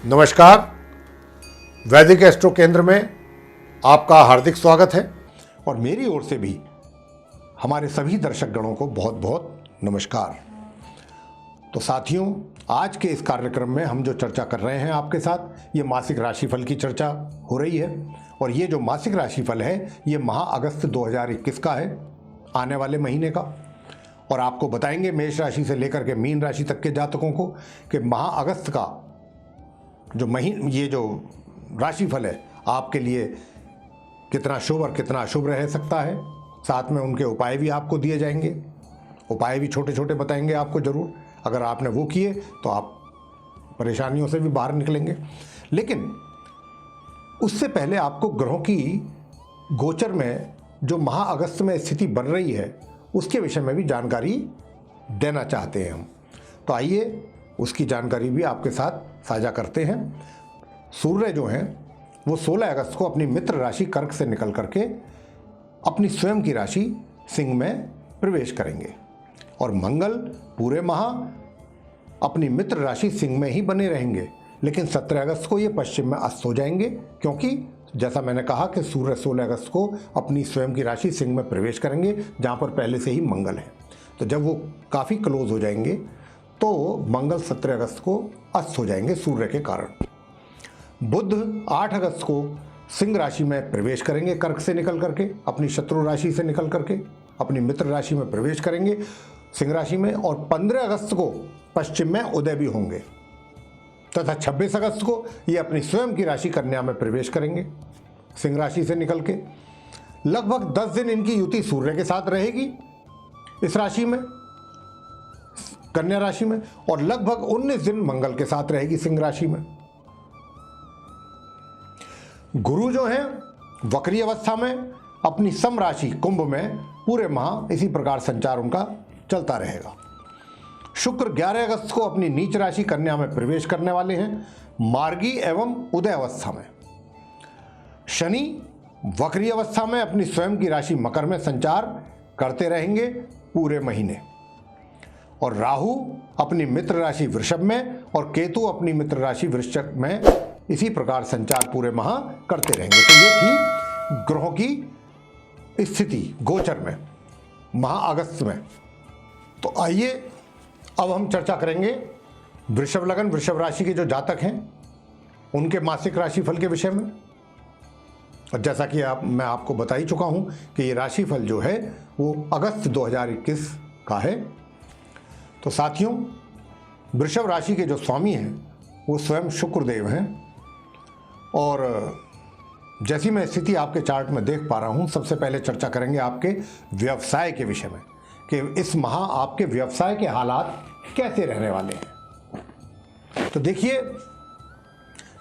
नमस्कार। वैदिक एस्ट्रो केंद्र में आपका हार्दिक स्वागत है और मेरी ओर से भी हमारे सभी दर्शक गणों को बहुत बहुत नमस्कार। तो साथियों, आज के इस कार्यक्रम में हम जो चर्चा कर रहे हैं आपके साथ, ये मासिक राशिफल की चर्चा हो रही है। और ये जो मासिक राशिफल है ये माह अगस्त 2021 का है, आने वाले महीने का। और आपको बताएंगे मेष राशि से लेकर के मीन राशि तक के जातकों को कि माह अगस्त का जो ये जो राशिफल है आपके लिए कितना शुभ और कितना अशुभ रह सकता है। साथ में उनके उपाय भी आपको दिए जाएंगे, उपाय भी छोटे छोटे बताएंगे आपको ज़रूर। अगर आपने वो किए तो आप परेशानियों से भी बाहर निकलेंगे। लेकिन उससे पहले आपको ग्रहों की गोचर में जो माह अगस्त में स्थिति बन रही है उसके विषय में भी जानकारी देना चाहते हैं हम। तो आइए उसकी जानकारी भी आपके साथ साझा करते हैं। सूर्य जो हैं वो 16 अगस्त को अपनी मित्र राशि कर्क से निकल करके अपनी स्वयं की राशि सिंह में प्रवेश करेंगे और मंगल पूरे माह अपनी मित्र राशि सिंह में ही बने रहेंगे। लेकिन 17 अगस्त को ये पश्चिम में अस्त हो जाएंगे, क्योंकि जैसा मैंने कहा कि सूर्य 16 अगस्त को अपनी स्वयं की राशि सिंह में प्रवेश करेंगे, जहाँ पर पहले से ही मंगल है। तो जब वो काफ़ी क्लोज हो जाएंगे तो मंगल 17 अगस्त को अस्त हो जाएंगे सूर्य के कारण। बुध 8 अगस्त को सिंह राशि में प्रवेश करेंगे कर्क से निकल करके, अपनी शत्रु राशि से निकल करके अपनी मित्र राशि में प्रवेश करेंगे सिंह राशि में। और 15 अगस्त को पश्चिम में उदय भी होंगे तथा 26 अगस्त को ये अपनी स्वयं की राशि कन्या में प्रवेश करेंगे सिंह राशि से निकल के। लगभग 10 दिन इनकी युति सूर्य के साथ रहेगी इस राशि में, कन्या राशि में, और लगभग 19 दिन मंगल के साथ रहेगी सिंह राशि में। गुरु जो है वक्री अवस्था में अपनी सम राशि कुंभ में पूरे माह इसी प्रकार संचार उनका चलता रहेगा। शुक्र 11 अगस्त को अपनी नीच राशि कन्या में प्रवेश करने वाले हैं मार्गी एवं उदय अवस्था में। शनि वक्री अवस्था में अपनी स्वयं की राशि मकर में संचार करते रहेंगे पूरे महीने। और राहु अपनी मित्र राशि वृषभ में और केतु अपनी मित्र राशि वृश्चिक में इसी प्रकार संचार पूरे माह करते रहेंगे। तो ये थी ग्रहों की स्थिति गोचर में माह अगस्त में। तो आइए अब हम चर्चा करेंगे वृषभ लगन वृषभ राशि के जो जातक हैं उनके मासिक राशिफल के विषय में। और जैसा कि मैं आपको बता ही चुका हूं कि ये राशिफल जो है वो अगस्त 2021 का है। तो साथियों, वृषभ राशि के जो स्वामी हैं वो स्वयं शुक्रदेव हैं। और जैसी मैं स्थिति आपके चार्ट में देख पा रहा हूं, सबसे पहले चर्चा करेंगे आपके व्यवसाय के विषय में कि इस माह आपके व्यवसाय के हालात कैसे रहने वाले हैं। तो देखिए,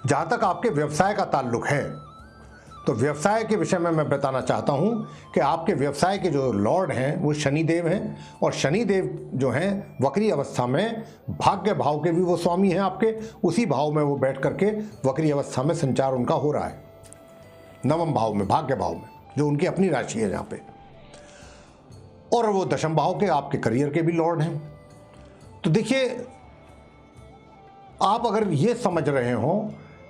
जहाँ तक आपके व्यवसाय का ताल्लुक है तो व्यवसाय के विषय में मैं बताना चाहता हूं कि आपके व्यवसाय के जो लॉर्ड हैं वो शनिदेव हैं। और शनिदेव जो हैं वक्री अवस्था में भाग्य भाव के भी वो स्वामी हैं आपके, उसी भाव में वो बैठ करके वक्री अवस्था में संचार उनका हो रहा है, नवम भाव में, भाग्य भाव में, जो उनकी अपनी राशि है जहाँ पे। और वो दशम भाव के आपके करियर के भी लॉर्ड हैं। तो देखिए, आप अगर ये समझ रहे हो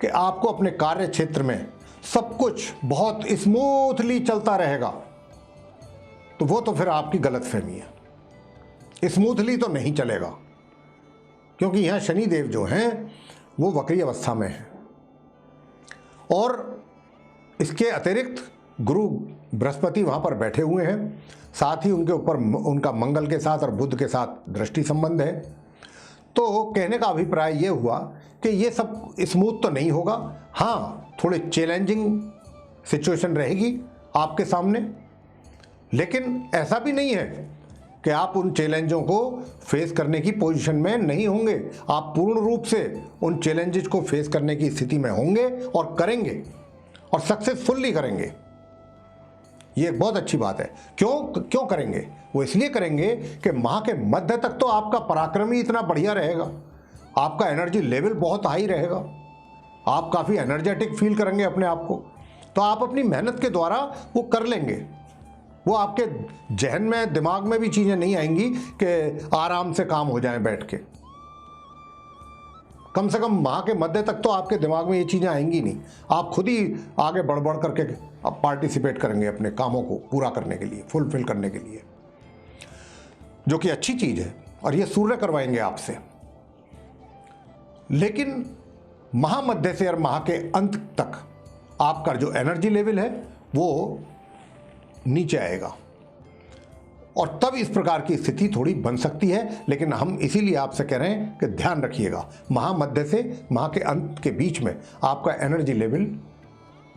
कि आपको अपने कार्य क्षेत्र में सब कुछ बहुत स्मूथली चलता रहेगा तो वो तो फिर आपकी गलतफहमी है। स्मूथली तो नहीं चलेगा, क्योंकि यहां शनिदेव जो हैं वो वक्री अवस्था में हैं। और इसके अतिरिक्त गुरु बृहस्पति वहां पर बैठे हुए हैं, साथ ही उनके ऊपर उनका मंगल के साथ और बुध के साथ दृष्टि संबंध है। तो कहने का अभिप्राय ये हुआ कि ये सब स्मूथ तो नहीं होगा, हाँ थोड़े चैलेंजिंग सिचुएशन रहेगी आपके सामने। लेकिन ऐसा भी नहीं है कि आप उन चैलेंजों को फेस करने की पोजीशन में नहीं होंगे। आप पूर्ण रूप से उन चैलेंजेस को फेस करने की स्थिति में होंगे और करेंगे, और सक्सेसफुली करेंगे। ये एक बहुत अच्छी बात है। क्यों करेंगे? वो इसलिए करेंगे कि माह के मध्य तक तो आपका पराक्रम ही इतना बढ़िया रहेगा, आपका एनर्जी लेवल बहुत हाई रहेगा, आप काफ़ी एनर्जेटिक फील करेंगे अपने आप को। तो आप अपनी मेहनत के द्वारा वो कर लेंगे। वो आपके जहन में, दिमाग में भी चीज़ें नहीं आएंगी कि आराम से काम हो जाए बैठ के। कम से कम माह के मध्य तक तो आपके दिमाग में ये चीज़ें आएंगी नहीं। आप खुद ही आगे बढ़ बढ़ करके अब पार्टिसिपेट करेंगे अपने कामों को पूरा करने के लिए, फुलफिल करने के लिए, जो कि अच्छी चीज़ है, और ये सूर्य करवाएंगे आपसे। लेकिन माह मध्य से और माह के अंत तक आपका जो एनर्जी लेवल है वो नीचे आएगा, और तब इस प्रकार की स्थिति थोड़ी बन सकती है। लेकिन हम इसीलिए आपसे कह रहे हैं कि ध्यान रखिएगा, माह मध्य से माह के अंत के बीच में आपका एनर्जी लेवल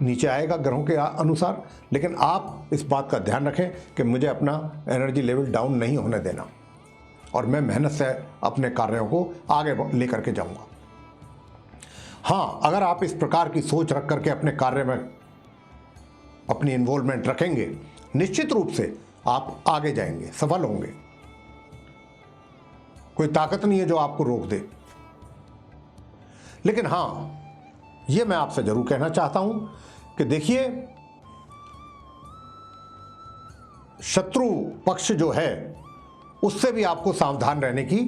नीचे आएगा ग्रहों के अनुसार। लेकिन आप इस बात का ध्यान रखें कि मुझे अपना एनर्जी लेवल डाउन नहीं होने देना, और मैं मेहनत से अपने कार्यों को आगे लेकर के जाऊंगा। हाँ, अगर आप इस प्रकार की सोच रख करके अपने कार्य में अपनी इन्वॉल्वमेंट रखेंगे, निश्चित रूप से आप आगे जाएंगे, सफल होंगे। कोई ताकत नहीं है जो आपको रोक दे। लेकिन हाँ, यह मैं आपसे जरूर कहना चाहता हूं कि देखिए, शत्रु पक्ष जो है उससे भी आपको सावधान रहने की,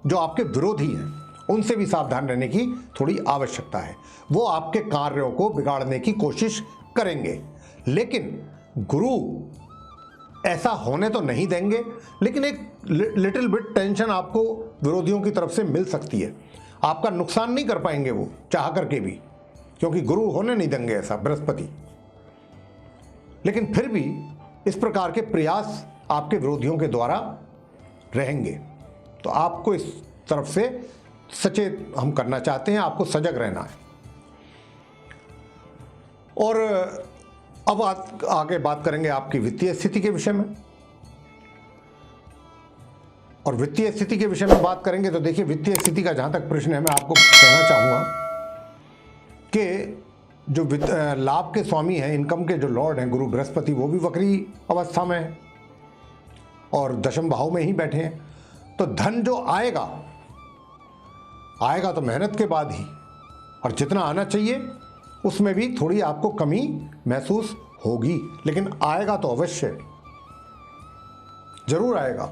जो आपके विरोधी हैं उनसे भी सावधान रहने की थोड़ी आवश्यकता है। वो आपके कार्यों को बिगाड़ने की कोशिश करेंगे, लेकिन गुरु ऐसा होने तो नहीं देंगे। लेकिन एक लिटिल बिट टेंशन आपको विरोधियों की तरफ से मिल सकती है। आपका नुकसान नहीं कर पाएंगे वो चाह करके भी, क्योंकि गुरु होने नहीं देंगे ऐसा, बृहस्पति। लेकिन फिर भी इस प्रकार के प्रयास आपके विरोधियों के द्वारा रहेंगे, तो आपको इस तरफ से सचेत हम करना चाहते हैं, आपको सजग रहना है। और अब आगे बात करेंगे आपकी वित्तीय स्थिति के विषय में। और वित्तीय स्थिति के विषय में बात करेंगे तो देखिए, वित्तीय स्थिति का जहां तक प्रश्न है, मैं आपको कहना चाहूंगा कि जो लाभ के स्वामी हैं, इनकम के जो लॉर्ड हैं गुरु बृहस्पति, वो भी वक्री अवस्था में है और दशम भाव में ही बैठे हैं। तो धन जो आएगा तो मेहनत के बाद ही, और जितना आना चाहिए उसमें भी थोड़ी आपको कमी महसूस होगी, लेकिन आएगा तो अवश्य, जरूर आएगा।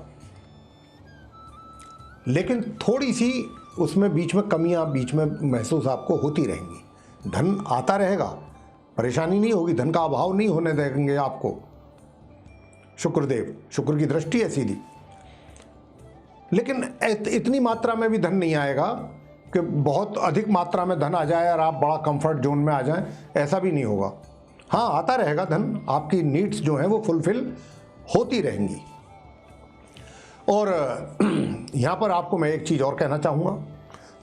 लेकिन थोड़ी सी उसमें बीच में कमियां बीच में महसूस आपको होती रहेंगी। धन आता रहेगा, परेशानी नहीं होगी, धन का अभाव नहीं होने देंगे आपको शुक्रदेव, शुक्र की दृष्टि है सीधी। लेकिन इतनी मात्रा में भी धन नहीं आएगा कि बहुत अधिक मात्रा में धन आ जाए और आप बड़ा कंफर्ट जोन में आ जाएं, ऐसा भी नहीं होगा। हाँ, आता रहेगा धन, आपकी नीड्स जो हैं वो फुलफिल होती रहेंगी। और यहाँ पर आपको मैं एक चीज़ और कहना चाहूँगा।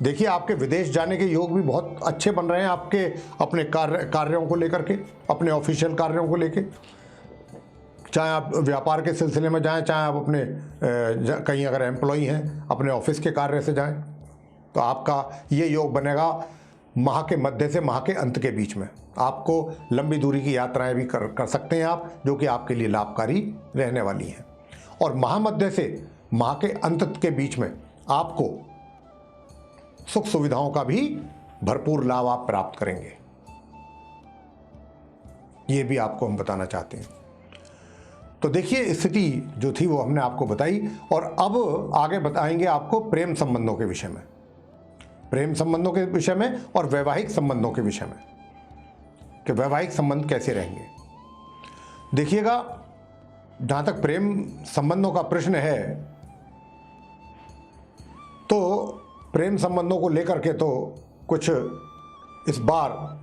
देखिए, आपके विदेश जाने के योग भी बहुत अच्छे बन रहे हैं आपके, अपने कार्यों को लेकर के, अपने ऑफिशियल कार्यों को लेके। चाहे आप व्यापार के सिलसिले में जाएं, चाहे आप अपने कहीं अगर एम्प्लॉई हैं अपने ऑफिस के कार्य से जाएं, तो आपका ये योग बनेगा माह के मध्य से माह के अंत के बीच में। आपको लंबी दूरी की यात्राएं भी कर सकते हैं आप, जो कि आपके लिए लाभकारी रहने वाली हैं। और माह मध्य से माह के अंत के बीच में आपको सुख सुविधाओं का भी भरपूर लाभ आप प्राप्त करेंगे। ये भी आपको हम बताना चाहते हैं। तो देखिए, स्थिति जो थी वो हमने आपको बताई, और अब आगे बताएंगे आपको प्रेम संबंधों के विषय में, प्रेम संबंधों के विषय में और वैवाहिक संबंधों के विषय में, कि वैवाहिक संबंध कैसे रहेंगे। देखिएगा, जहां तक प्रेम संबंधों का प्रश्न है, तो प्रेम संबंधों को लेकर के तो कुछ इस बार,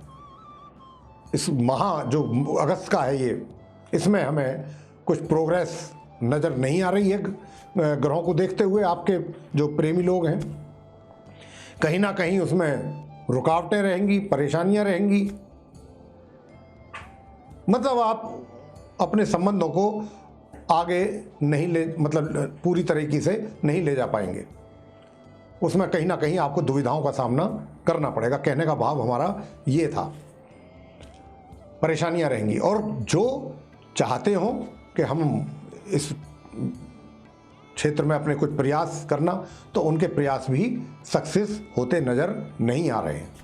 इस माह जो अगस्त का है ये, इसमें हमें कुछ प्रोग्रेस नज़र नहीं आ रही है ग्रहों को देखते हुए। आपके जो प्रेमी लोग हैं, कहीं ना कहीं उसमें रुकावटें रहेंगी, परेशानियां रहेंगी। मतलब आप अपने संबंधों को आगे नहीं ले, मतलब पूरी तरीके से नहीं ले जा पाएंगे। उसमें कहीं ना कहीं आपको दुविधाओं का सामना करना पड़ेगा। कहने का भाव हमारा ये था, परेशानियां रहेंगी। और जो चाहते हो कि हम इस क्षेत्र में अपने कुछ प्रयास करना, तो उनके प्रयास भी सक्सेस होते नजर नहीं आ रहे हैं।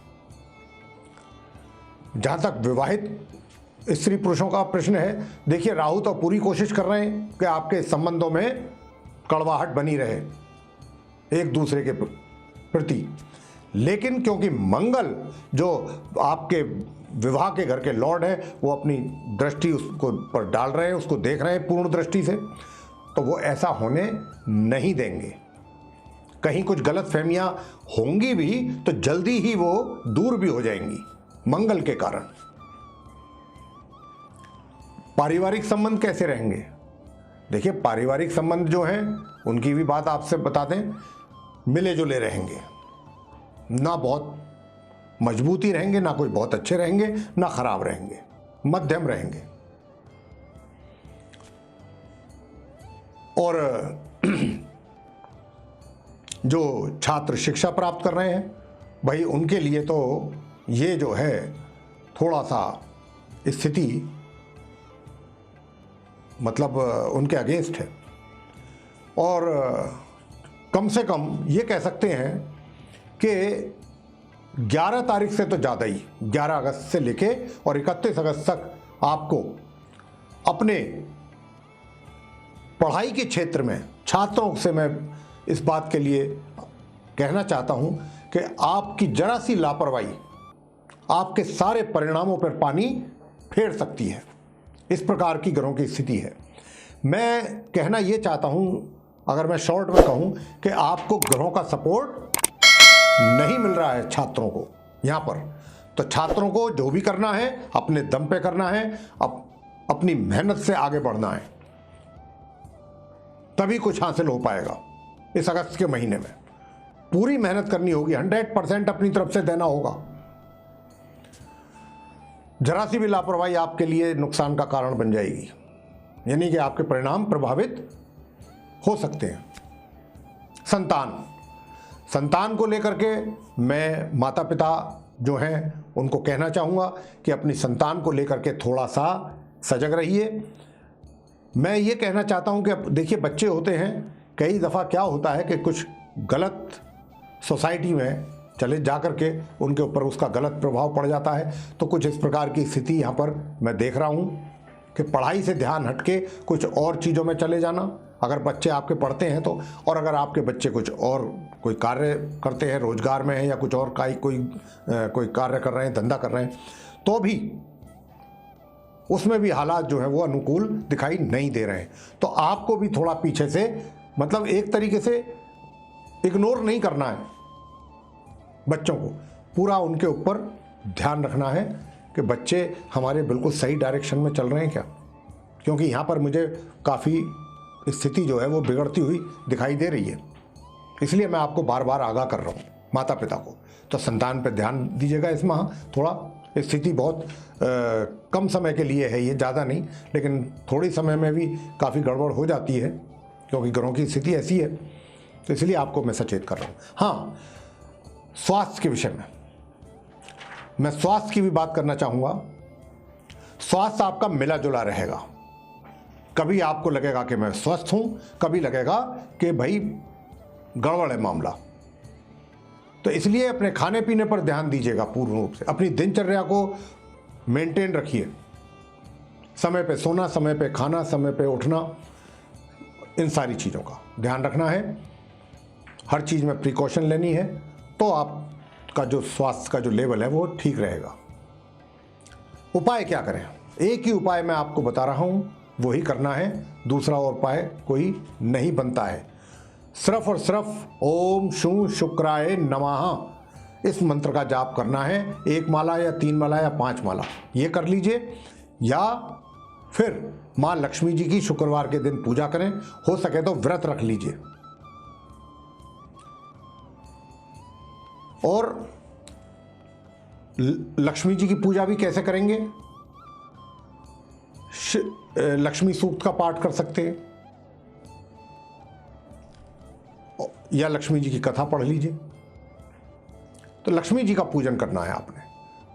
जहां तक विवाहित स्त्री पुरुषों का प्रश्न है, देखिए, राहु तो पूरी कोशिश कर रहे हैं कि आपके संबंधों में कड़वाहट बनी रहे एक दूसरे के प्रति। लेकिन क्योंकि मंगल जो आपके विवाह के घर के लॉर्ड है, वो अपनी दृष्टि उसको पर डाल रहे हैं, उसको देख रहे हैं पूर्ण दृष्टि से, तो वो ऐसा होने नहीं देंगे। कहीं कुछ गलतफहमियां होंगी भी तो जल्दी ही वो दूर भी हो जाएंगी मंगल के कारण। पारिवारिक संबंध कैसे रहेंगे? देखिए, पारिवारिक संबंध जो हैं उनकी भी बात आपसे बता दें, मिले जुले रहेंगे, ना बहुत मजबूती रहेंगे, ना कोई बहुत अच्छे रहेंगे, ना खराब रहेंगे, मध्यम रहेंगे। और जो छात्र शिक्षा प्राप्त कर रहे हैं भाई, उनके लिए तो ये जो है थोड़ा सा स्थिति मतलब उनके अगेंस्ट है। और कम से कम ये कह सकते हैं कि 11 तारीख से तो ज़्यादा ही, 11 अगस्त से लेके और 31 अगस्त तक आपको अपने पढ़ाई के क्षेत्र में छात्रों से मैं इस बात के लिए कहना चाहता हूं कि आपकी जरा सी लापरवाही आपके सारे परिणामों पर पानी फेर सकती है। इस प्रकार की ग्रहों की स्थिति है। मैं कहना ये चाहता हूं, अगर मैं शॉर्ट में कहूं, कि आपको ग्रहों का सपोर्ट नहीं मिल रहा है छात्रों को यहाँ पर। तो छात्रों को जो भी करना है अपने दम पे करना है, अपनी मेहनत से आगे बढ़ना है, तभी कुछ हासिल हो पाएगा। इस अगस्त के महीने में पूरी मेहनत करनी होगी, 100% अपनी तरफ से देना होगा। जरा सी भी लापरवाही आपके लिए नुकसान का कारण बन जाएगी, यानी कि आपके परिणाम प्रभावित हो सकते हैं। संतान को लेकर के मैं माता पिता जो हैं उनको कहना चाहूँगा कि अपनी संतान को लेकर के थोड़ा सा सजग रहिए। मैं ये कहना चाहता हूँ कि देखिए, बच्चे होते हैं, कई दफ़ा क्या होता है कि कुछ गलत सोसाइटी में चले जा कर के उनके ऊपर उसका गलत प्रभाव पड़ जाता है। तो कुछ इस प्रकार की स्थिति यहाँ पर मैं देख रहा हूँ कि पढ़ाई से ध्यान हटके कुछ और चीज़ों में चले जाना, अगर बच्चे आपके पढ़ते हैं तो। और अगर आपके बच्चे कुछ और कोई कार्य करते हैं, रोजगार में है या कुछ और कोई कार्य कर रहे हैं, धंधा कर रहे हैं, तो भी उसमें भी हालात जो है वो अनुकूल दिखाई नहीं दे रहे हैं। तो आपको भी थोड़ा पीछे से, मतलब एक तरीके से इग्नोर नहीं करना है बच्चों को, पूरा उनके ऊपर ध्यान रखना है कि बच्चे हमारे बिल्कुल सही डायरेक्शन में चल रहे हैं क्या। क्योंकि यहाँ पर मुझे काफ़ी स्थिति जो है वो बिगड़ती हुई दिखाई दे रही है, इसलिए मैं आपको बार बार आगाह कर रहा हूँ माता पिता को। तो संतान पर ध्यान दीजिएगा इस माह। थोड़ा स्थिति बहुत कम समय के लिए है, ये ज़्यादा नहीं, लेकिन थोड़ी समय में भी काफ़ी गड़बड़ हो जाती है क्योंकि ग्रहों की स्थिति ऐसी है। तो इसलिए आपको मैं सचेत कर रहा हूँ। हाँ, स्वास्थ्य के विषय में मैं स्वास्थ्य की भी बात करना चाहूँगा। स्वास्थ्य आपका मिला जुला रहेगा। कभी आपको लगेगा कि मैं स्वस्थ हूँ, कभी लगेगा कि भाई गड़बड़ है मामला। तो इसलिए अपने खाने पीने पर ध्यान दीजिएगा पूर्ण रूप से। अपनी दिनचर्या को मेंटेन रखिए, समय पे सोना, समय पे खाना, समय पे उठना, इन सारी चीज़ों का ध्यान रखना है। हर चीज़ में प्रिकॉशन लेनी है, तो आपका जो स्वास्थ्य का जो लेवल है वो ठीक रहेगा। उपाय क्या करें? एक ही उपाय मैं आपको बता रहा हूँ, वही करना है। दूसरा उपाय कोई नहीं बनता है। सिर्फ और सिर्फ ओम शू शुक्राय नमः इस मंत्र का जाप करना है। 1 माला या 3 माला या 5 माला ये कर लीजिए, या फिर माँ लक्ष्मी जी की शुक्रवार के दिन पूजा करें। हो सके तो व्रत रख लीजिए। और लक्ष्मी जी की पूजा भी कैसे करेंगे? लक्ष्मी सूक्त का पाठ कर सकते हैं, या लक्ष्मी जी की कथा पढ़ लीजिए। तो लक्ष्मी जी का पूजन करना है आपने,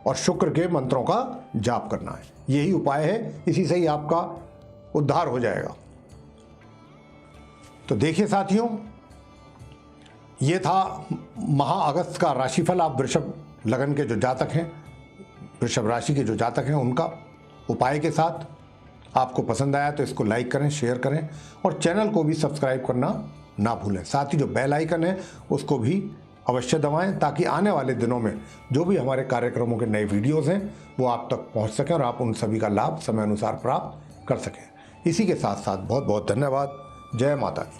और शुक्र के मंत्रों का जाप करना है। यही उपाय है, इसी से ही आपका उद्धार हो जाएगा। तो देखिए साथियों, ये था माह अगस्त का राशिफल। आप वृषभ लगन के जो जातक हैं, वृषभ राशि के जो जातक हैं, उनका उपाय के साथ। आपको पसंद आया तो इसको लाइक करें, शेयर करें, और चैनल को भी सब्सक्राइब करना ना भूलें। साथ ही जो बेल आइकन है उसको भी अवश्य दबाएं ताकि आने वाले दिनों में जो भी हमारे कार्यक्रमों के नए वीडियोज़ हैं वो आप तक पहुंच सकें और आप उन सभी का लाभ समय अनुसार प्राप्त कर सकें। इसी के साथ साथ बहुत बहुत धन्यवाद। जय माता दी।